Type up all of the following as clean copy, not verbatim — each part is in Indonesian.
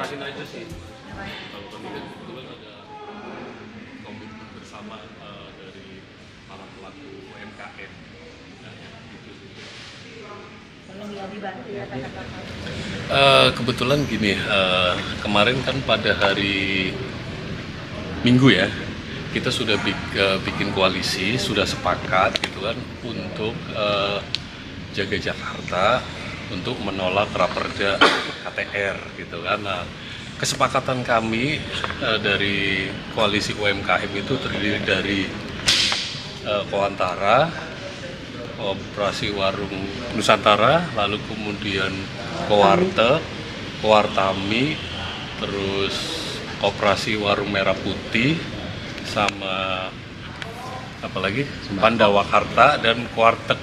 jelasin aja sih. Kalau kami kan kebetulan ada komitmen bersama dari para pelaku UMKM. Nah, gitu sih. Tolong ya dibantu ya kata-kata. Kebetulan gini, kemarin kan pada hari Minggu ya, kita sudah bikin koalisi, sudah sepakat gitu kan untuk jaga Jakarta, untuk menolak Raperda KTR gitu kan. Nah, kesepakatan kami dari koalisi UMKM itu terdiri dari Kowantara, Operasi Warung Nusantara, lalu kemudian Kowarteg, Kowartami, terus Operasi Warung Merah Putih, sama apalagi Pandawakarta dan Kowarteg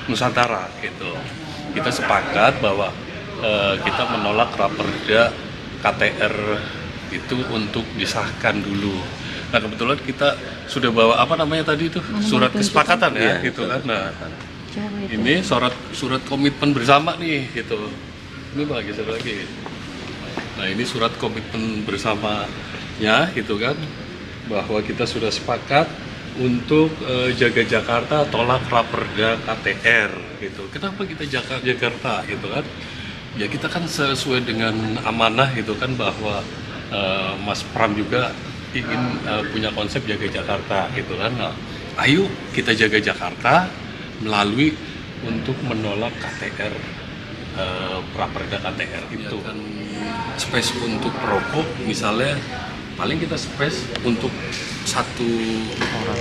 Nusantara gitu. Kita sepakat bahwa kita menolak Raperda KTR itu untuk disahkan dulu. Nah kebetulan kita sudah bawa apa namanya tadi itu surat kesepakatan ya gitu kan. Nah ini surat komitmen bersama nih gitu. Ini lagi satu lagi. Nah ini surat komitmen bersamanya gitu kan, bahwa kita sudah sepakat untuk jaga Jakarta, tolak Raperda KTR gitu. Kenapa kita jaga Jakarta gitu kan? Ya kita kan sesuai dengan amanah gitu kan, bahwa Mas Pram juga ingin punya konsep jaga Jakarta gitu kan. Nah, ayo kita jaga Jakarta melalui untuk menolak KTR, Raperda KTR itu kan. Space untuk perokok misalnya paling kita space untuk satu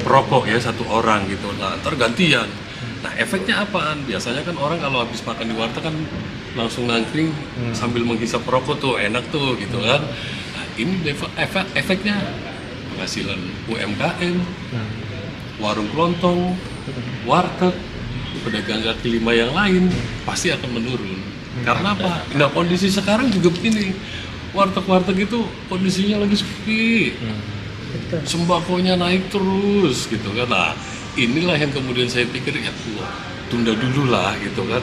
perokok ya, satu orang gitu. Nah ntar gantian. Nah efeknya apaan? Biasanya kan orang kalau habis makan di warteg kan langsung nangkring sambil menghisap rokok tuh, enak tuh gitu kan. Nah ini efeknya penghasilan UMKM, warung kelontong, warteg, pedagang kaki lima yang lain pasti akan menurun. Karena apa? Nah kondisi sekarang juga begini, warteg-warteg itu kondisinya lagi sepi, sembakonya naik terus gitu kan. Nah inilah yang kemudian saya pikir ya tunda dulu lah gitu kan,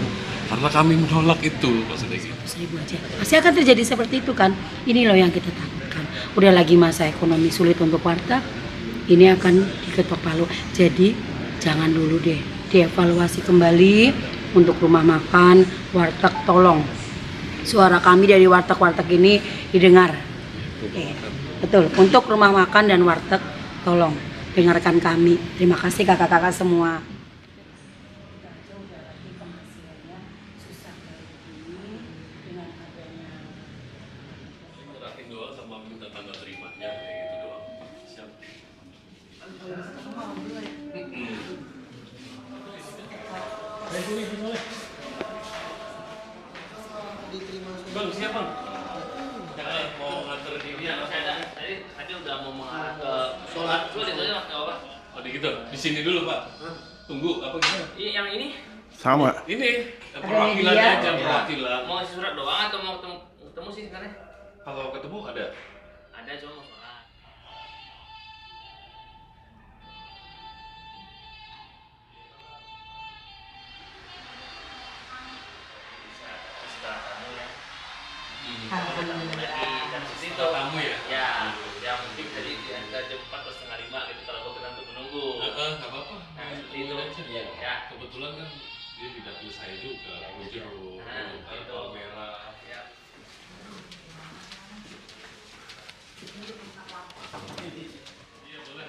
karena kami menolak itu maksudnya gitu. 1.000 aja. Pasti akan terjadi seperti itu kan. Ini loh yang kita takutkan. Udah lagi masa ekonomi sulit untuk warteg, ini akan diketok palu. Jadi jangan dulu deh dievaluasi kembali untuk rumah makan, warteg. Tolong suara kami dari warteg-warteg ini didengar. Betul, untuk rumah makan dan warteg tolong dengarkan kami. Terima kasih kakak-kakak semua. Terakhir doang sama minta tanda terimanya kayak gitu doang. Siap. Bang, siap bang. Mau nganter diri ya? Tadi udah mau mengarah ke sholat, cuma itu aja mas, nggak apa-apa. Oh gitu, di sini dulu pak. Tunggu apa gimana? Iya, yang ini Sama. Ini perwakilannya aja, Iya. perwakilan. mau ngasih surat doang atau mau ketemu sih sebenarnya? Kalau ketemu ada. Ada, cuma mau sholat. Bisa kamu ya. Lagi dari situ Kamu ya? Ya, yang penting tadi di antara jam 4 atau setengah 5 gitu kalau berkenan untuk menunggu. Nggak apa-apa. Nah, seperti itu. Tungguin aja. Ya. Kebetulan kan dia di dapil saya juga, jeruk, Nah, gitu. merah. Ya. Iya boleh.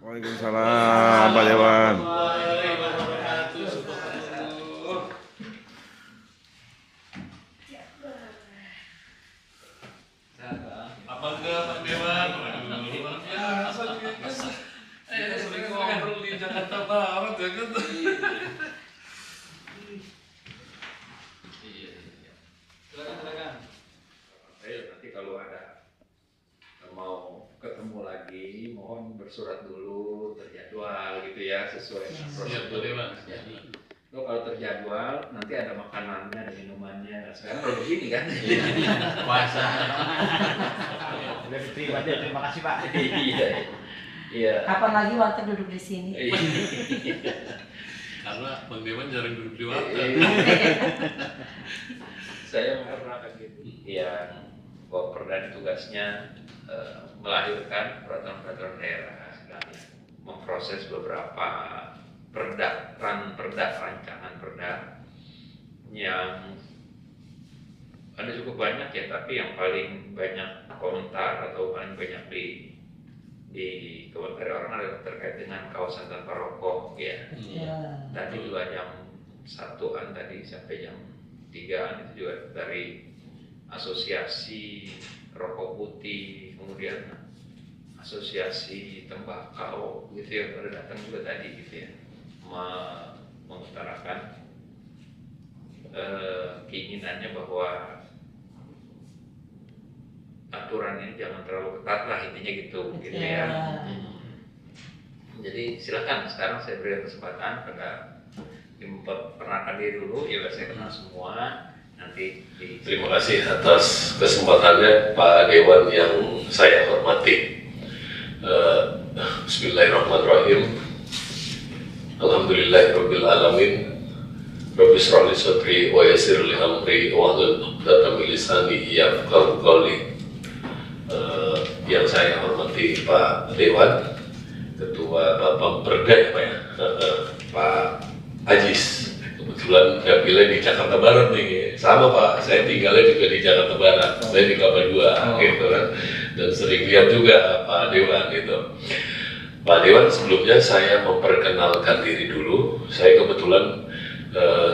Waalaikumsalam Pak Dewan. Apa enggak Pak Dewan? Waduh, luar biasa nih kan. Kita sering ngobrol di Jakarta Barat ya kan. Iya. Silakan. Ayo nanti kalau ada mau ketemu lagi, mohon bersurat dulu, terjadwal gitu ya, sesuai dengan Siap, prosedur. Pak Dewan. Jadi, lo kalau terjadwal nanti ada makanannya, ada minumannya. Nah, sekarang kalau begini kan, Puasa. Udah diterima aja, terima kasih Pak. iya. Iya. Kapan lagi warteg duduk di sini? Iya. Karena Bang Dewan jarang duduk di warteg. Saya pernah gitu yang Perda tugasnya melahirkan peraturan-peraturan daerah sekali, memproses beberapa rancangan perda yang ada cukup banyak ya, tapi yang paling banyak komentar atau paling banyak dikomentari orang adalah terkait dengan kawasan tanpa rokok ya. Ya. Tadi juga jam 1-an tadi sampai jam 3-an itu juga dari asosiasi rokok putih, kemudian asosiasi tembakau gitu ya, pada datang juga tadi gitu ya, mengutarakan keinginannya bahwa aturan ini jangan terlalu ketat lah, intinya gitu gitu ya. Jadi silakan sekarang saya beri kesempatan pada memperkenalkan diri dulu ya, saya kenal semua. Nanti Terima kasih atas kesempatannya Pak Dewan yang saya hormati. Bismillahirrahmanirrahim. Alhamdulillahirabbil alamin. Rabbi shrah li sadri wa yassir li amri wahlul 'uqdatam min lisani yafqahu qawli. Yang saya hormati Pak Dewan, Ketua Bapak Perda ya Pak ya, Pak Ajis. Kebetulan dapilnya di Jakarta Barat nih, sama Pak, saya tinggalnya juga di Jakarta Barat, saya di Kelapa II gitu kan, dan sering lihat juga Pak Dewan gitu. Pak Dewan, sebelumnya saya memperkenalkan diri dulu, saya kebetulan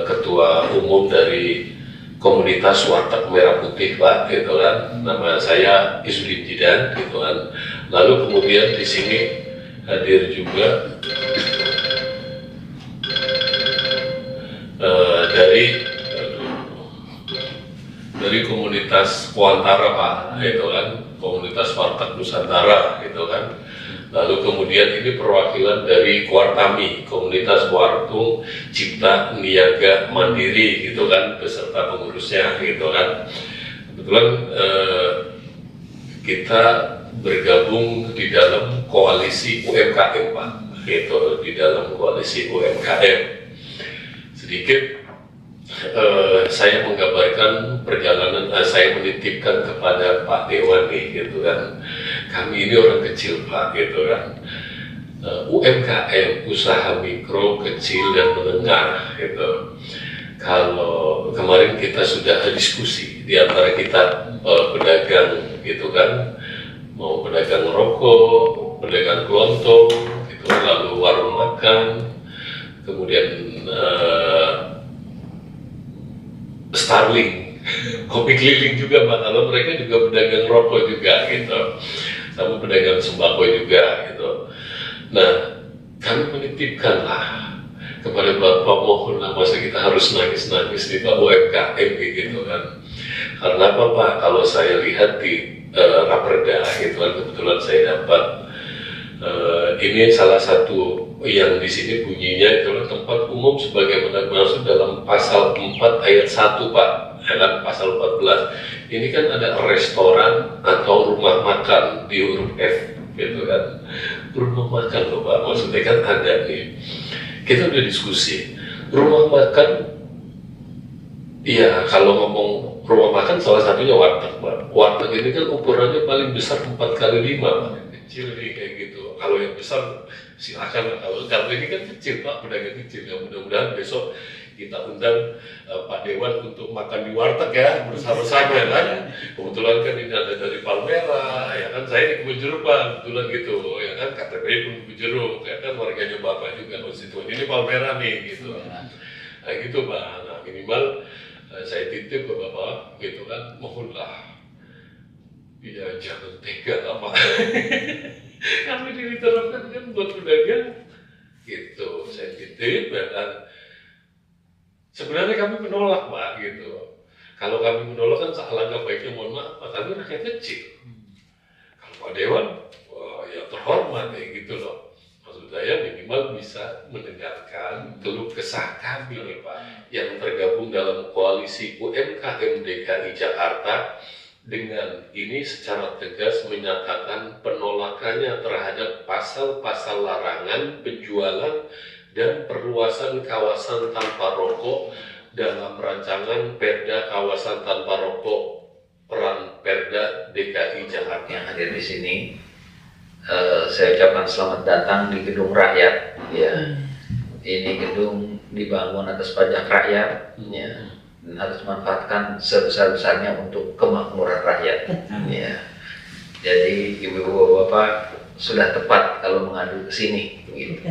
Ketua Umum dari Komunitas Warteg Merah Putih Pak, gitu kan, nama saya Isudin Jidan, gitu kan. Lalu kemudian di sini hadir juga dari komunitas Kuantara Pak, gitu kan, komunitas Warteg Nusantara, gitu kan. Lalu kemudian ini perwakilan dari Kuartami, komunitas Wartung Cipta Niaga Mandiri, gitu kan, beserta pengurusnya, gitu kan. Kebetulan kita bergabung di dalam koalisi UMKM Pak, gitu, di dalam koalisi UMKM. Sedikit saya menggambarkan perjalanan, saya menitipkan kepada Pak Dewan nih, gitu kan. Kami ini orang kecil Pak, gitu kan. UMKM, usaha mikro, kecil dan menengah, gitu. Kalau kemarin kita sudah diskusi di antara kita pedagang, gitu kan, mau pedagang rokok, pedagang kelontong, gitu, lalu warung makan, kemudian Starling, kopi keliling juga Pak, kalau mereka juga pedagang rokok juga gitu, sama pedagang sembako juga gitu. Nah, kami menitipkanlah kepada Bapak, mohonlah, masa kita harus nangis-nangis di Pak UMKM gitu kan. Karena apa Pak, kalau saya lihat di Raperda gitu kan, kebetulan saya dapat ini salah satu yang di sini bunyinya adalah tempat umum sebagaimana dimaksud dalam pasal 4 ayat 1 Pak, ya kan, pasal 14. Ini kan ada restoran atau rumah makan di huruf F, gitu kan. Rumah makan loh Pak, maksudnya kan ada nih. Kita udah diskusi, rumah makan, iya kalau ngomong rumah makan salah satunya warteg Pak. Warteg ini kan ukurannya paling besar 4x5 Pak, kecil nih kayak gitu. Kalau yang besar silakan, kalau ini kan kecil Pak, pedagang kecil ya. Mudah-mudahan besok kita undang Pak Dewan untuk makan di warteg ya, bersama-sama kan. Kebetulan kan ini ada dari Palmera, ya kan, saya di Kebun Jeruk Pak, kebetulan gitu, ya kan, KTP pun Kebun Jeruk, ya kan, warganya Bapak juga konstituen, ini Palmera nih, gitu. Nah gitu Pak, nah minimal saya titip ke Bapak, gitu kan, mohonlah, ya jangan tega Pak. Kami diterapkan kan buat pedagang, gitu, saya titip, ya kan. Sebenarnya kami menolak Pak, gitu. Kalau kami menolak kan alangkah baiknya, mohon maaf Pak, kami rakyat kecil. Kalau Pak Dewan, wah, ya terhormat ya gitu loh. Maksud saya minimal bisa mendengarkan keluh kesah kami nih Pak, yang tergabung dalam koalisi UMKM DKI Jakarta dengan ini secara tegas menyatakan penolakannya terhadap pasal-pasal larangan penjualan dan perluasan kawasan tanpa rokok dalam rancangan Perda kawasan tanpa rokok peran Perda DKI Jakarta. Yang hadir di sini, saya ucapkan selamat datang di Gedung Rakyat. Ya, ini gedung dibangun atas pajak rakyat, ya, dan harus dimanfaatkan sebesar-besarnya untuk kemakmuran rakyat. Ya. Jadi ibu-ibu bapak sudah tepat kalau mengadu ke sini. Gitu.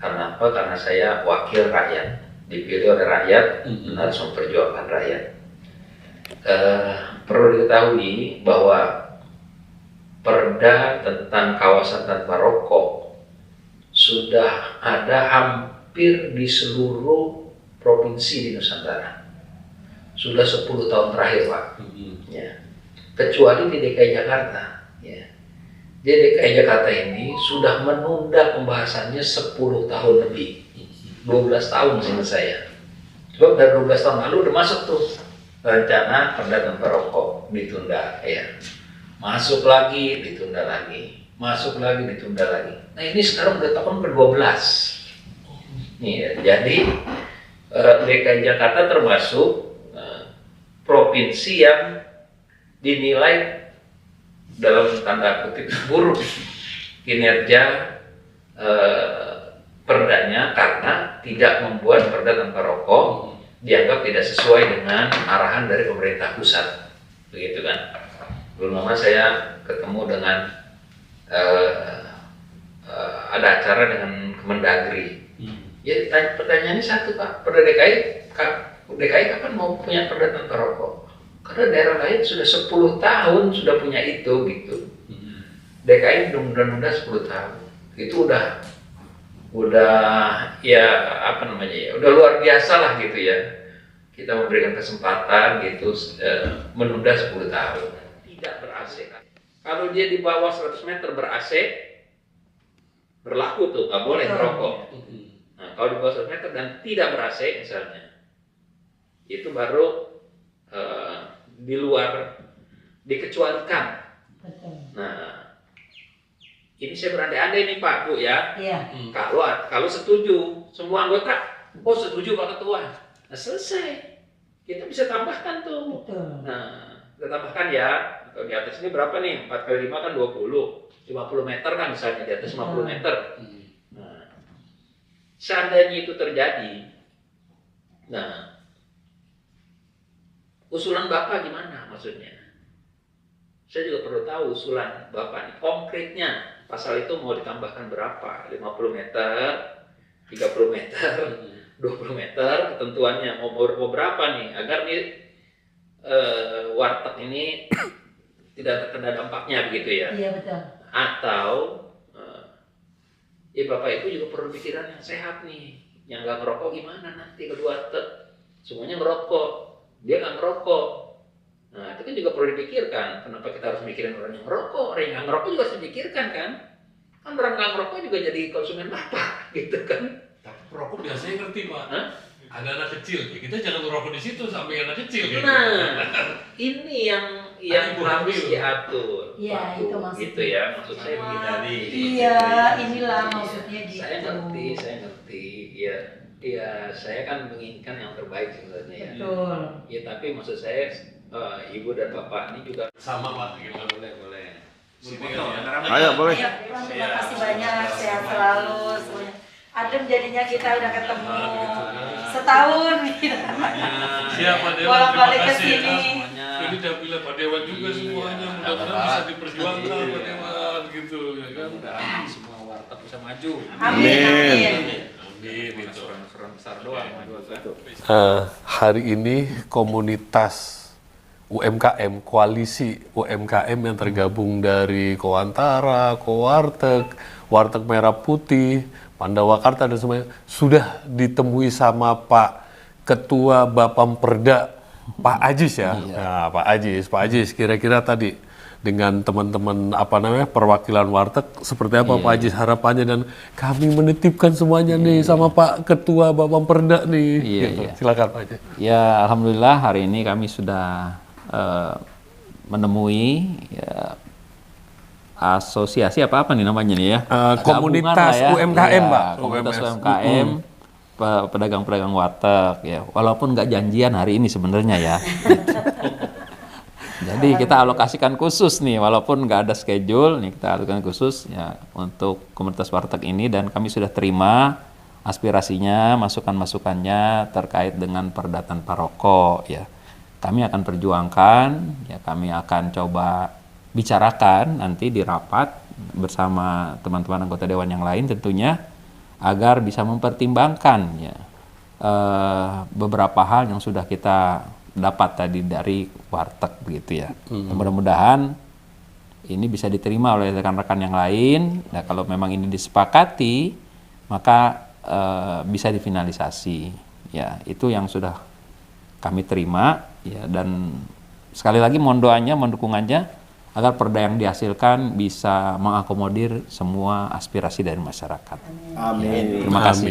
Karena apa? Karena saya wakil rakyat, dipilih oleh rakyat dan harus memperjuangkan rakyat. Perlu diketahui bahwa Perda tentang kawasan tanpa rokok sudah ada hampir di seluruh provinsi di Nusantara. Sudah 10 tahun terakhir, Pak. Ya. Kecuali di DKI Jakarta. Ya. Di DKI Jakarta ini sudah menunda pembahasannya 10 tahun lebih. 12 tahun seingat saya. Sebab dari 12 tahun lalu udah masuk tuh rencana Perda tanpa rokok ditunda. Ya. Masuk lagi, ditunda lagi. Masuk lagi, ditunda lagi. Nah ini sekarang udah tahun ke-12. Ya, jadi DKI Jakarta termasuk provinsi yang dinilai dalam tanda kutip buruk kinerja perdanya karena tidak membuat perda tanpa rokok, dianggap tidak sesuai dengan arahan dari pemerintah pusat, begitu kan? Belum lama saya ketemu dengan ada acara dengan Kemendagri. Ya pertanyaannya satu, Pak, perda DKI kapan mau punya perda tanpa rokok? Karena daerah lain sudah 10 tahun sudah punya itu gitu. DKI nunda-nunda 10 tahun. Itu udah ya apa namanya ya, udah luar biasa lah gitu ya. Kita memberikan kesempatan gitu menunda 10 tahun. Tidak ber-AC. Kalau dia di bawah 100 meter ber-AC berlaku tuh, nggak boleh merokok. Nah, kalau di bawah 100 meter dan tidak ber-AC misalnya, itu baru di luar dikecualikan. Nah, ini saya berandai-andai nih Pak Bu ya. Iya. Kalau setuju semua anggota, oh setuju Pak Ketua, nah selesai. Kita bisa tambahkan tuh. Betul. Nah, kita tambahkan ya. Kalau di atas ini berapa nih? 4 kali 5 kan 20. 50 meter kan misalnya di atas 50 meter. Nah, seandainya itu terjadi, nah, usulan Bapak gimana maksudnya? Saya juga perlu tahu usulan Bapak nih, konkretnya pasal itu mau ditambahkan berapa? 50 meter, 30 meter, 20 meter, ketentuannya mau berapa nih? Agar nih warteg ini tidak terkena dampaknya begitu ya? Iya betul. Atau ya Bapak itu juga perlu pikiran yang sehat nih. Yang nggak ngerokok gimana nanti kalau warteg? Semuanya ngerokok, dia nggak ngerokok. Nah itu kan juga perlu dipikirkan. Kenapa kita harus mikirin orang yang ngerokok? Orang yang nggak ngerokok juga harus dipikirkan kan? Kan orang nggak ngerokok juga jadi konsumen Bapak gitu kan? Tapi perokok biasanya ngerti Pak. Hah? Ada anak kecil, ya kita jangan merokok di situ sampai anak kecil. Gitu. Nah, ini yang Ibu harus hamil. diatur. Iya, Pak itu Bu. maksudnya. Gitu ya, maksud saya begini. Iya, inilah maksudnya gitu. Saya ngerti. Iya, saya kan menginginkan yang terbaik sebenarnya ya. Betul. Ya, tapi maksud saya Ibu dan Bapak ini juga Sama Pak, gitu. boleh. Sini kan ya. Ayo boleh. Iya, terima kasih banyak, sehat selalu semuanya. Adem jadinya kita udah ketemu setahun gitu. Siapa Dewan, Bolak-balik terima ke kasih sini. ya. Ini udah bilang Pak Dewan juga semuanya, mudah-mudahan bisa diperjuangkan Pak Dewan gitu ya kan. Mudah-mudahan semua warteg bisa maju. Amin. Amin. Amin gitu. Keran besar doang. Hari ini komunitas UMKM, koalisi UMKM yang tergabung dari Kowantara, Kowarteg, Warteg Merah Putih, Pandawakarta dan semuanya sudah ditemui sama Pak Ketua Bapamperda, Pak Ajis ya. Nah, Pak Ajis kira-kira tadi dengan teman-teman perwakilan Warteg seperti apa Pak Ajis harapannya, dan kami menitipkan semuanya nih sama Pak Ketua Bapamperda nih. Gitu. Silakan Pak Ajis. Ya, alhamdulillah hari ini kami sudah menemui ya, asosiasi apa nih namanya nih ya? Komunitas Gabungan lah ya. UMKM, Iya, Pak. komunitas UMS. UMKM, pedagang-pedagang warteg ya. Walaupun nggak janjian hari ini sebenarnya ya. Jadi kita alokasikan khusus nih, walaupun nggak ada schedule, nih kita alokasikan khusus ya untuk komunitas warteg ini, dan kami sudah terima aspirasinya, masukan-masukannya terkait dengan perda tanpa rokok ya. Kami akan perjuangkan, ya kami akan coba bicarakan nanti di rapat bersama teman-teman anggota dewan yang lain tentunya, agar bisa mempertimbangkan ya beberapa hal yang sudah kita dapat tadi dari warteg begitu ya. Mudah-mudahan ini bisa diterima oleh rekan-rekan yang lain. Nah, kalau memang ini disepakati, maka bisa difinalisasi. Ya, itu yang sudah kami terima ya, dan sekali lagi mohon doanya, mohon dukungannya agar perda yang dihasilkan bisa mengakomodir semua aspirasi dari masyarakat. Amin. Terima kasih.